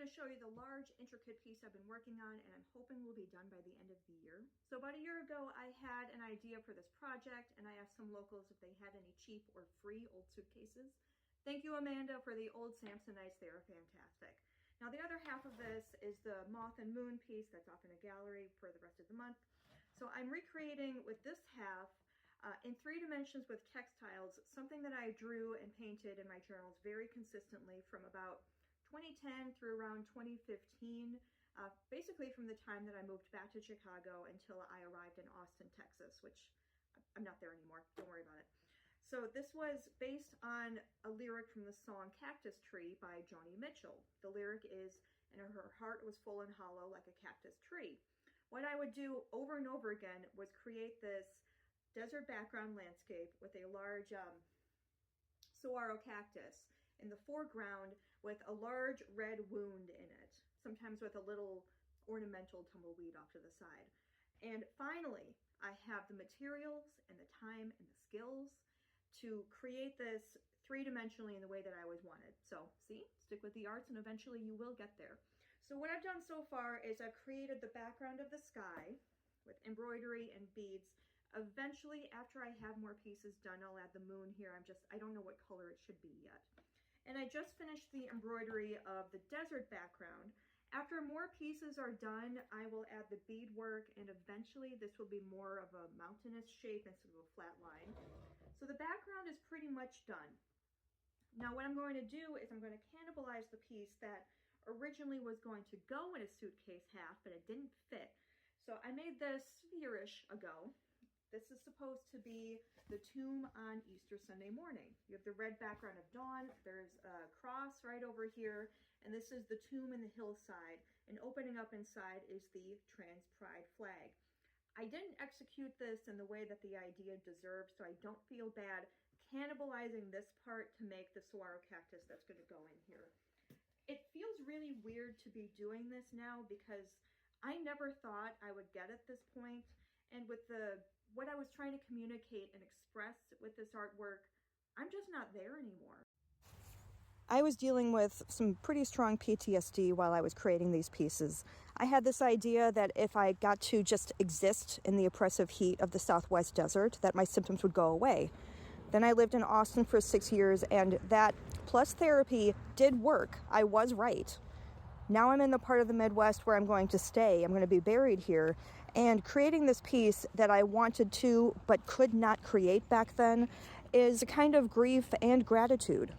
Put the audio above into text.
to show you the large intricate piece I've been working on, and I'm hoping will be done by the end of the year. So about a year ago, I had an idea for this project, and I asked some locals if they had any cheap or free old suitcases. Thank you, Amanda, for the old Samsonites. They are fantastic. Now the other half of this is the moth and moon piece that's off in a gallery for the rest of the month. So I'm recreating with this half in 3 dimensions with textiles, something that I drew and painted in my journals very consistently from about 2010 through around 2015, basically from the time that I moved back to Chicago until I arrived in Austin, Texas, which I'm not there anymore, don't worry about it. So this was based on a lyric from the song Cactus Tree by Joni Mitchell. The lyric is, "And her heart was full and hollow like a cactus tree." What I would do over and over again was create this desert background landscape with a large saguaro cactus in the foreground with a large red wound in it, sometimes with a little ornamental tumbleweed off to the side. And finally, I have the materials and the time and the skills to create this 3-dimensionally in the way that I always wanted. So see, stick with the arts and eventually you will get there. So what I've done so far is I've created the background of the sky with embroidery and beads. Eventually, after I have more pieces done, I'll add the moon here. I don't know what color it should be yet. And I just finished the embroidery of the desert background. After more pieces are done, I will add the beadwork, and eventually this will be more of a mountainous shape instead of a flat line. So the background is pretty much done. Now what I'm going to do is I'm going to cannibalize the piece that originally was going to go in a suitcase half, but it didn't fit. So I made this a year-ish ago. This is supposed to be the tomb on Easter Sunday morning. You have the red background of dawn, there's a cross right over here, and this is the tomb in the hillside, and opening up inside is the Trans Pride flag. I didn't execute this in the way that the idea deserves, so I don't feel bad cannibalizing this part to make the saguaro cactus that's going to go in here. It feels really weird to be doing this now because I never thought I would get at this point, and with what I was trying to communicate and express with this artwork, I'm just not there anymore. I was dealing with some pretty strong PTSD while I was creating these pieces. I had this idea that if I got to just exist in the oppressive heat of the Southwest desert, that my symptoms would go away. Then I lived in Austin for 6 years, and that plus therapy did work. I was right. Now I'm in the part of the Midwest where I'm going to stay. I'm going to be buried here. And creating this piece that I wanted to but could not create back then is a kind of grief and gratitude.